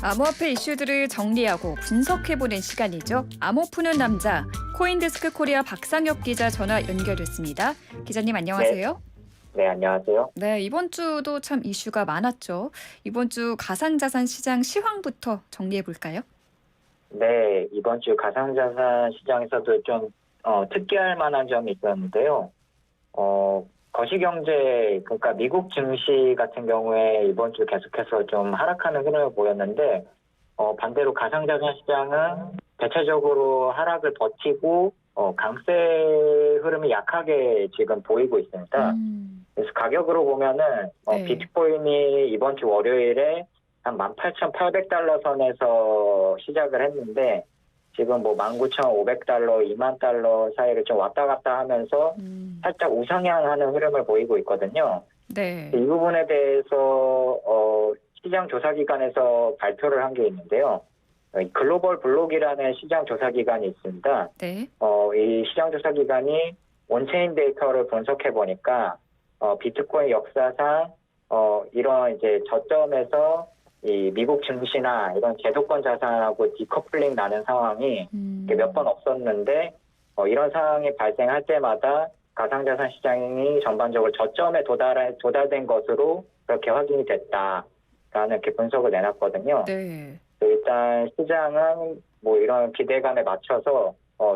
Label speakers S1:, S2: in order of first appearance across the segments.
S1: 암호화폐 이슈들을 정리하고 분석해보는 시간이죠. 암호 푸는 남자, 코인데스크 코리아 박상혁 기자 전화 연결됐습니다. 기자님 안녕하세요.
S2: 네, 안녕하세요.
S1: 네, 이번 주도 참 이슈가 많았죠. 이번 주 가상자산 시장 시황부터 정리해볼까요?
S2: 네, 이번 주 가상자산 시장에서도 좀 특기할 만한 점이 있었는데요. 거시경제, 그러니까 미국 증시 같은 경우에 이번 주 계속해서 좀 하락하는 흐름을 보였는데, 반대로 가상자산 시장은 대체적으로 하락을 버티고 강세 흐름이 약하게 지금 보이고 있습니다. 그래서 가격으로 보면은
S1: 네.
S2: 비트코인이 이번 주 월요일에 한 18,800달러 선에서 시작을 했는데 지금 뭐 19,500달러, 2만 달러 사이를 좀 왔다 갔다 하면서 살짝 우상향하는 흐름을 보이고 있거든요.
S1: 네.
S2: 이 부분에 대해서 시장 조사기관에서 발표를 한 게 있는데요. 글로벌 블록이라는 시장 조사기관이 있습니다.
S1: 네.
S2: 이 시장 조사기관이 온체인 데이터를 분석해 보니까 비트코인 역사상 이런 이제 저점에서 이 미국 증시나 이런 제도권 자산하고 디커플링 나는 상황이 몇 번 없었는데 이런 상황이 발생할 때마다 가상자산 시장이 전반적으로 저점에 도달된 것으로 그렇게 확인이 됐다라는 이렇게 분석을 내놨거든요.
S1: 네.
S2: 일단 시장은 뭐 이런 기대감에 맞춰서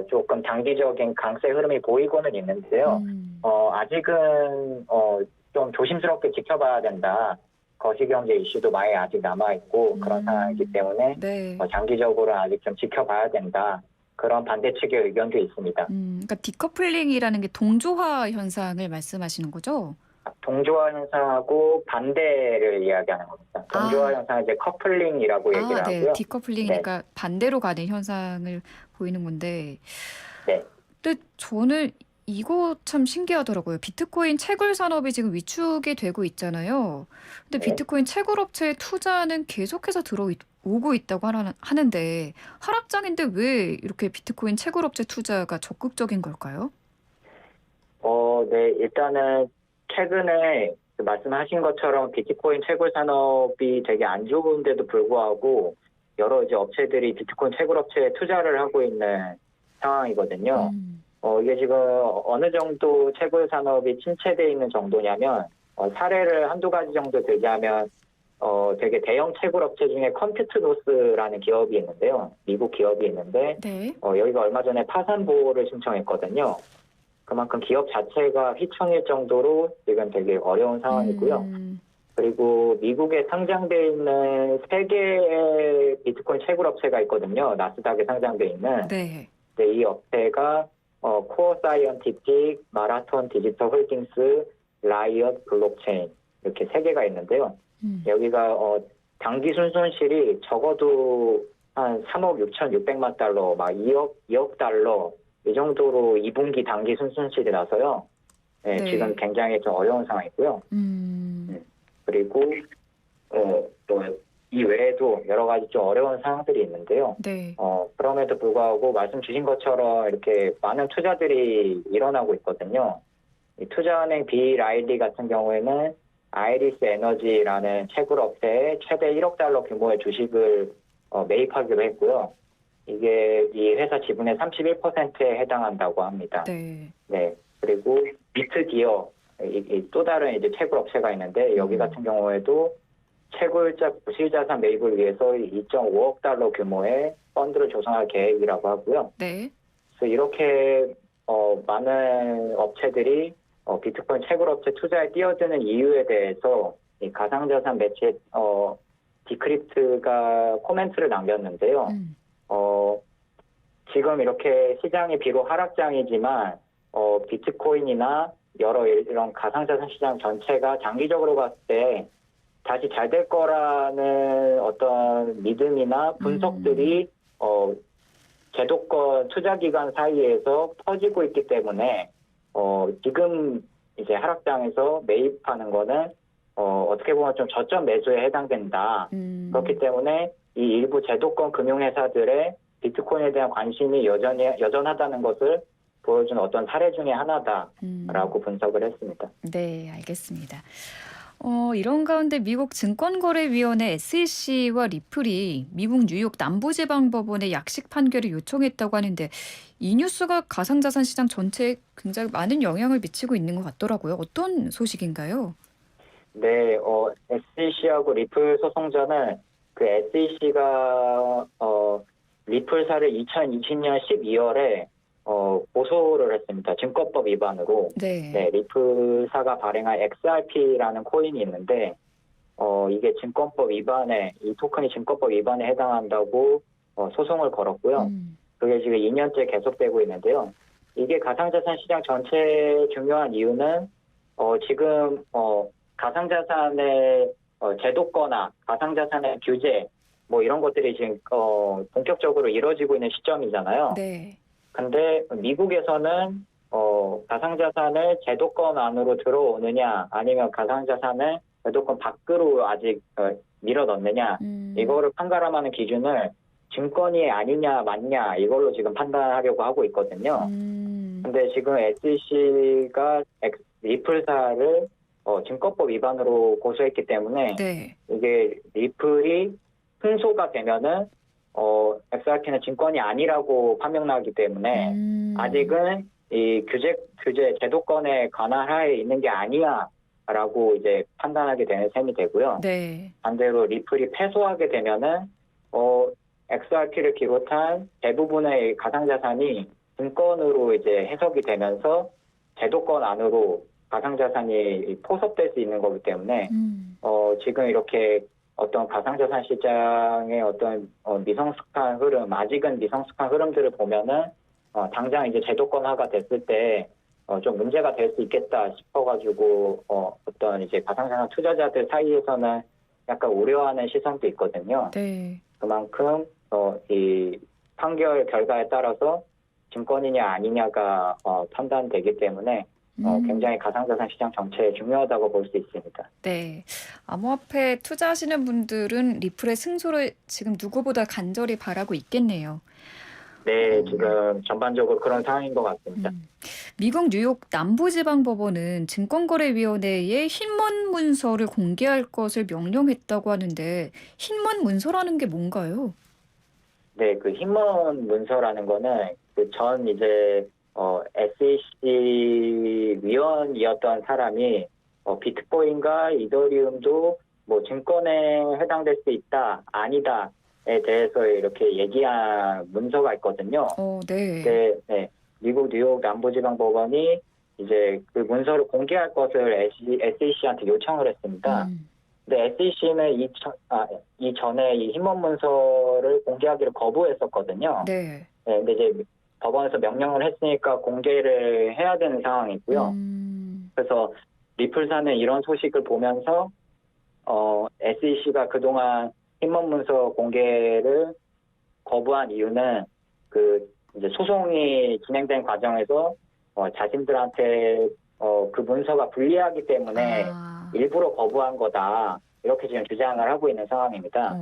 S2: 조금 단기적인 강세 흐름이 보이고는 있는데요. 아직은 좀 조심스럽게 지켜봐야 된다. 거시경제 이슈도 많이 아직 남아있고 그런 상황이기 때문에
S1: 네.
S2: 장기적으로 아직 좀 지켜봐야 된다. 그런 반대측의 의견도 있습니다.
S1: 그러니까 디커플링이라는 게 동조화 현상을 말씀하시는 거죠?
S2: 동조화 현상하고 반대를 이야기하는 겁니다. 동조화 현상은 이제 커플링이라고 얘기를
S1: 네.
S2: 하고요.
S1: 디커플링이니까 반대로 가는 현상을 보이는 건데.
S2: 네.
S1: 근데 저는 이거 참 신기하더라고요. 비트코인 채굴 산업이 지금 위축이 되고 있잖아요. 근데
S2: 네.
S1: 비트코인 채굴 업체의 투자는 계속해서 들어오고 있다고 하는데 하락장인데 왜 이렇게 비트코인 채굴 업체 투자가 적극적인 걸까요?
S2: 네. 일단은 최근에 말씀하신 것처럼 비트코인 채굴 산업이 되게 안 좋은데도 불구하고 여러 이제 업체들이 비트코인 채굴 업체에 투자를 하고 있는 상황이거든요. 이게 지금 어느 정도 채굴 산업이 침체되어 있는 정도냐면 사례를 한두 가지 정도 들자면 되게 대형 채굴 업체 중에 컴퓨트노스라는 기업이 있는데요. 미국 기업이 있는데
S1: 네.
S2: 여기가 얼마 전에 파산 보호를 신청했거든요. 그만큼 기업 자체가 휘청일 정도로 지금 되게 어려운 상황이고요. 그리고 미국에 상장돼 있는 3개의 비트코인 채굴 업체가 있거든요. 나스닥에 상장돼 있는.
S1: 네.
S2: 네, 이 업체가 코어 사이언티픽, 마라톤 디지털 홀딩스, 라이엇 블록체인 이렇게 3개가 있는데요. 여기가 당기 순손실이 적어도 한 3억 6,600만 달러, 막 2억 달러 이 정도로 2분기 당기 순손실이 나서요. 네,
S1: 네.
S2: 지금 굉장히 좀 어려운 상황이고요. 그리고 또 이 외에도 여러 가지 좀 어려운 상황들이 있는데요.
S1: 네.
S2: 그럼에도 불구하고 말씀 주신 것처럼 이렇게 많은 투자들이 일어나고 있거든요. 이 투자은행 비라일리 같은 경우에는 아이리스 에너지라는 채굴 업체에 최대 1억 달러 규모의 주식을 매입하기로 했고요. 이게 이 회사 지분의 31%에 해당한다고 합니다.
S1: 네.
S2: 네. 그리고 비트기어 또 다른 이제 채굴 업체가 있는데 여기 같은 경우에도 채굴자 부실자산 매입을 위해서 2.5억 달러 규모의 펀드를 조성할 계획이라고 하고요.
S1: 네.
S2: 그래서 이렇게 많은 업체들이 비트코인 채굴 업체 투자에 뛰어드는 이유에 대해서 이 가상자산 매체 디크립트가 코멘트를 남겼는데요. 지금 이렇게 시장이 비록 하락장이지만 비트코인이나 여러 이런 가상자산 시장 전체가 장기적으로 봤을 때 다시 잘 될 거라는 어떤 믿음이나 분석들이 제도권 투자기관 사이에서 퍼지고 있기 때문에 지금 이제 하락장에서 매입하는 거는 어떻게 보면 좀 저점 매수에 해당된다. 그렇기 때문에 이 일부 제도권 금융회사들의 비트코인에 대한 관심이 여전하다는 것을 보여준 어떤 사례 중에 하나다라고 분석을 했습니다.
S1: 네, 알겠습니다. 이런 가운데 미국 증권거래위원회 SEC와 리플이 미국 뉴욕 남부지방법원에 약식 판결을 요청했다고 하는데 이 뉴스가 가상자산 시장 전체에 굉장히 많은 영향을 미치고 있는 것 같더라고요. 어떤 소식인가요?
S2: 네, SEC하고 리플 소송전은 그 SEC가 리플사를 2020년 12월에 고소를 했습니다. 증권법 위반으로.
S1: 네.
S2: 네, 리플사가 발행한 XRP라는 코인이 있는데 이게 증권법 위반에 이 토큰이 증권법 위반에 해당한다고 소송을 걸었고요.
S1: 음.
S2: 그게 지금 2년째 계속되고 있는데요. 이게 가상자산 시장 전체의 중요한 이유는 지금 가상자산의 제도권화, 가상자산의 규제 뭐 이런 것들이 지금 본격적으로 이루어지고 있는 시점이잖아요.
S1: 네.
S2: 근데 미국에서는 가상자산을 제도권 안으로 들어오느냐 아니면 가상자산을 제도권 밖으로 아직 밀어 넣느냐 이거를 판가름하는 기준을 증권이 아니냐 맞냐 이걸로 지금 판단하려고 하고 있거든요. 근데 지금 SEC가 리플사를 증권법 위반으로 고소했기 때문에
S1: 네.
S2: 이게 리플이 승소가 되면은 XRP는 증권이 아니라고 판명나기 때문에 아직은 이 규제 제도권의 관할하에 있는 게 아니야라고 이제 판단하게 되는 셈이 되고요.
S1: 네.
S2: 반대로 리플이 패소하게 되면은 XRP를 비롯한 대부분의 가상자산이 증권으로 이제 해석이 되면서 제도권 안으로 가상자산이 포섭될 수 있는 거기 때문에 지금 이렇게 어떤 가상자산 시장의 어떤 미성숙한 흐름, 아직은 미성숙한 흐름들을 보면은 당장 이제 제도권화가 됐을 때 좀 문제가 될 수 있겠다 싶어가지고 어떤 이제 가상자산 투자자들 사이에서는 약간 우려하는 시선도 있거든요.
S1: 네.
S2: 그만큼 이 판결 결과에 따라서 증권이냐 아니냐가 판단되기 때문에 굉장히 가상자산 시장 전체에 중요하다고 볼 수 있습니다.
S1: 네. 암호화폐 투자하시는 분들은 리플의 승소를 지금 누구보다 간절히 바라고 있겠네요.
S2: 네, 지금 전반적으로 그런 상황인 것 같습니다.
S1: 미국 뉴욕 남부지방법원은 증권거래위원회에 흰문 문서를 공개할 것을 명령했다고 하는데 흰문 문서라는 게 뭔가요?
S2: 네, 그 흰문 문서라는 거는 그 전 이제 SEC 위원이었던 사람이 비트코인과 이더리움도 뭐 증권에 해당될 수 있다, 아니다에 대해서 이렇게 얘기한 문서가 있거든요.
S1: 네.
S2: 네, 미국 뉴욕 남부지방법원이 이제 그 문서를 공개할 것을 SEC한테 요청을 했습니다. 근데 SEC는 이전에 이 흰문 문서를 공개하기를 거부했었거든요.
S1: 네.
S2: 네, 근데 이제 법원에서 명령을 했으니까 공개를 해야 되는 상황이고요. 그래서 리플사는 이런 소식을 보면서 SEC가 그동안 흰문 문서 공개를 거부한 이유는 그 이제 소송이 진행된 과정에서 자신들한테 그 문서가 불리하기 때문에 일부러 거부한 거다 이렇게 지금 주장을 하고 있는 상황입니다.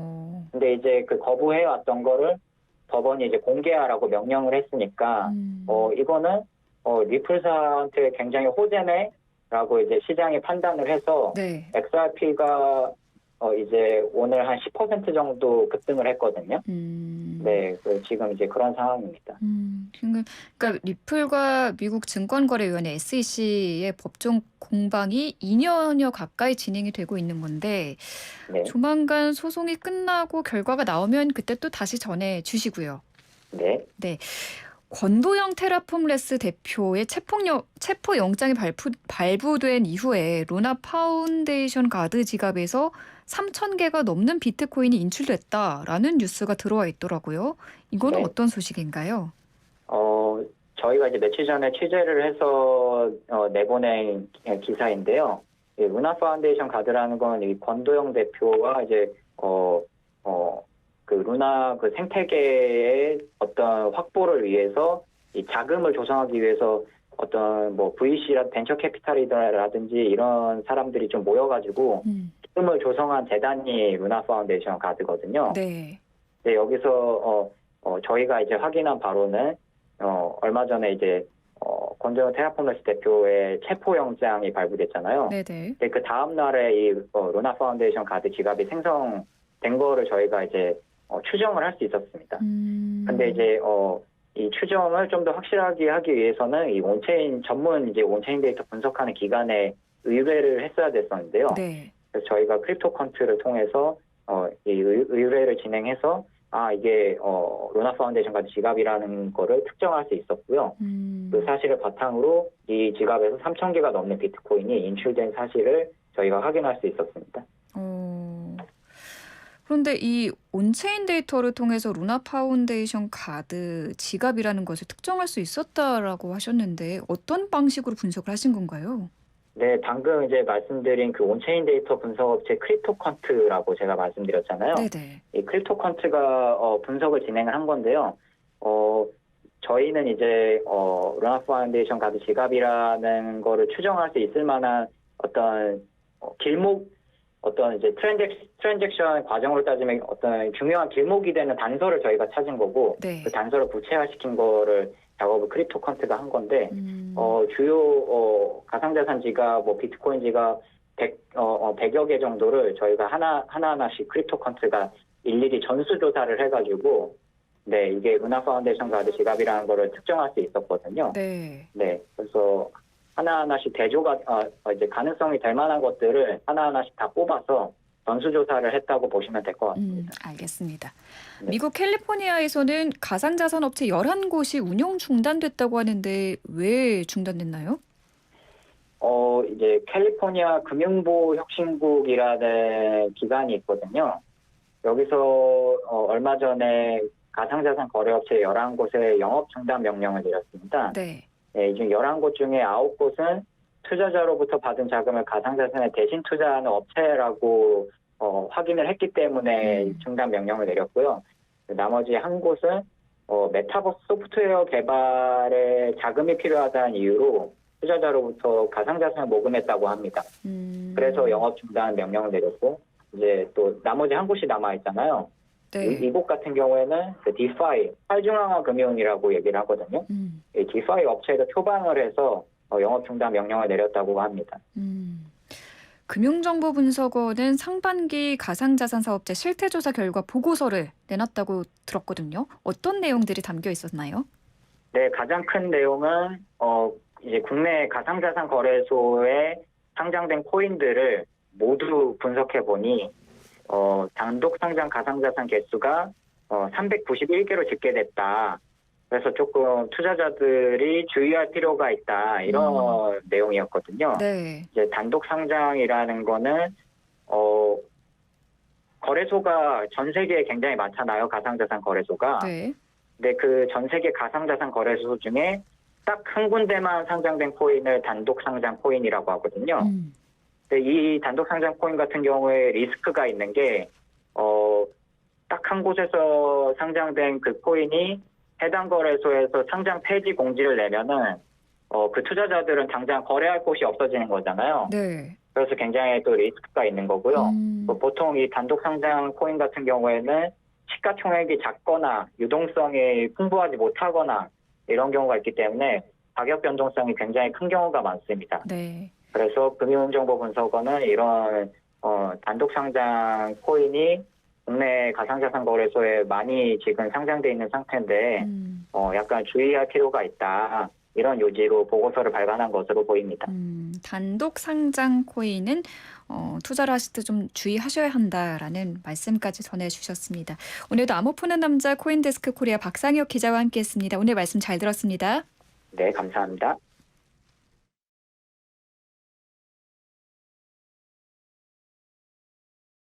S2: 근데 이제 그 거부해왔던 거를 법원이 이제 공개하라고 명령을 했으니까 이거는 리플사한테 굉장히 호재네라고 이제 시장이 판단을 해서
S1: 네.
S2: XRP가 이제 오늘 한 10% 정도 급등을 했거든요. 네, 지금 이제 그런 상황입니다.
S1: 그러니까 리플과 미국 증권거래위원회 SEC의 법정 공방이 2년여 가까이 진행이 되고 있는 건데
S2: 네,
S1: 조만간 소송이 끝나고 결과가 나오면 그때 또 다시 전해 주시고요.
S2: 네,
S1: 네. 권도영 테라폼레스 대표의 체포영장이 발부된 이후에 루나 파운데이션 가드 지갑에서 3,000개가 넘는 비트코인이 인출됐다라는 뉴스가 들어와 있더라고요. 이거는
S2: 네.
S1: 어떤 소식인가요?
S2: 저희가 이제 며칠 전에 취재를 해서 내보낸 기사인데요. 이 루나 파운데이션 가드라는 건 이 권도영 대표와 이제 그 루나 그 생태계의 어떤 확보를 위해서 이 자금을 조성하기 위해서 어떤 뭐 VC라 벤처 캐피탈이라든지 이런 사람들이 좀 모여가지고 자금을 조성한 재단이 루나 파운데이션 가드거든요.
S1: 네.
S2: 네, 여기서 저희가 이제 확인한 바로는 얼마 전에 이제 권정은 테라포머스 대표의 체포영장이 발부됐잖아요.
S1: 네네.
S2: 근데 그 다음 날에 이 루나 파운데이션 카드 지갑이 생성된 거를 저희가 이제 추정을 할 수 있었습니다. 근데 이제 이 추정을 좀 더 확실하게 하기 위해서는 이 온체인 전문 이제 온체인 데이터 분석하는 기관에 의뢰를 했어야 됐었는데요.
S1: 네.
S2: 그래서 저희가 크립토컨트를 통해서 이 의뢰를 진행해서 이게 루나 파운데이션 카드 지갑이라는 거를 특정할 수 있었고요. 그 사실을 바탕으로 이 지갑에서 3,000개가 넘는 비트코인이 인출된 사실을 저희가 확인할 수 있었습니다.
S1: 그런데 이 온체인 데이터를 통해서 루나 파운데이션 카드 지갑이라는 것을 특정할 수 있었다라고 하셨는데 어떤 방식으로 분석을 하신 건가요?
S2: 네, 방금 이제 말씀드린 그 온체인 데이터 분석 업체 크립토컨트라고 제가 말씀드렸잖아요.
S1: 네네.
S2: 이 크립토컨트가 분석을 진행을 한 건데요. 저희는 이제 루나 파운데이션 카드 지갑이라는 거를 추정할 수 있을 만한 어떤 어떤 이제 트랜잭션 과정으로 따지면 어떤 중요한 길목이 되는 단서를 저희가 찾은 거고,
S1: 네.
S2: 그 단서를 구체화시킨 거를 작업을 크립토컨트가 한 건데, 주요 가상자산 지갑, 비트코인 지갑 100여 개 정도를 저희가 하나하나씩 크립토컨트가 일일이 전수조사를 해가지고, 네, 이게 루나 파운데이션 카드 지갑이라는 거를 특정할 수 있었거든요.
S1: 네.
S2: 네, 그래서 하나하나씩 대조가 이제 가능성이 될 만한 것들을 하나하나씩 다 뽑아서 전수조사를 했다고 보시면 될 것 같습니다.
S1: 알겠습니다.
S2: 네.
S1: 미국 캘리포니아에서는 가상자산 업체 11곳이 운영 중단됐다고 하는데 왜 중단됐나요?
S2: 이제 캘리포니아 금융보호혁신국이라는 기관이 있거든요. 여기서 얼마 전에 가상자산 거래업체 11곳에 영업 중단 명령을 내렸습니다.
S1: 네.
S2: 네, 이 중 11곳 중에 9곳은 투자자로부터 받은 자금을 가상자산에 대신 투자하는 업체라고 확인을 했기 때문에 중단 명령을 내렸고요. 나머지 한 곳은 메타버스 소프트웨어 개발에 자금이 필요하다는 이유로 투자자로부터 가상자산을 모금했다고 합니다. 그래서 영업 중단 명령을 내렸고, 이제 또 나머지 한 곳이 남아 있잖아요.
S1: 네.
S2: 이곳 같은 경우에는 그 디파이, 탈중앙화 금융이라고 얘기를 하거든요. 이 디파이 업체에도 표방을 해서 영업 중단 명령을 내렸다고 합니다.
S1: 금융정보분석원은 상반기 가상자산 사업자 실태조사 결과 보고서를 내놨다고 들었거든요. 어떤 내용들이 담겨 있었나요?
S2: 네, 가장 큰 내용은 이제 국내 가상자산 거래소에 상장된 코인들을 모두 분석해 보니 단독 상장 가상자산 개수가 391개로 집계됐다. 그래서 조금 투자자들이 주의할 필요가 있다. 이런 내용이었거든요.
S1: 네.
S2: 이제 단독 상장이라는 거는 거래소가 전 세계에 굉장히 많잖아요. 가상자산 거래소가.
S1: 네.
S2: 근데 그 전 세계 가상자산 거래소 중에 딱 한 군데만 상장된 코인을 단독 상장 코인이라고 하거든요. 근데 이 단독 상장 코인 같은 경우에 리스크가 있는 게 딱 한 곳에서 상장된 그 코인이 해당 거래소에서 상장 폐지 공지를 내면은 그 투자자들은 당장 거래할 곳이 없어지는 거잖아요.
S1: 네.
S2: 그래서 굉장히 또 리스크가 있는 거고요. 보통 이 단독 상장 코인 같은 경우에는 시가총액이 작거나 유동성이 풍부하지 못하거나 이런 경우가 있기 때문에 가격 변동성이 굉장히 큰 경우가 많습니다.
S1: 네.
S2: 그래서 금융정보분석원은 이런 단독 상장 코인이 국내 가상자산 거래소에 많이 지금 상장돼 있는 상태인데 약간 주의할 필요가 있다. 이런 요지로 보고서를 발간한 것으로 보입니다.
S1: 단독 상장 코인은 투자를 하실 때 좀 주의하셔야 한다라는 말씀까지 전해주셨습니다. 오늘도 암호 푸는 남자 코인데스크 코리아 박상혁 기자와 함께했습니다. 오늘 말씀 잘 들었습니다.
S2: 네, 감사합니다.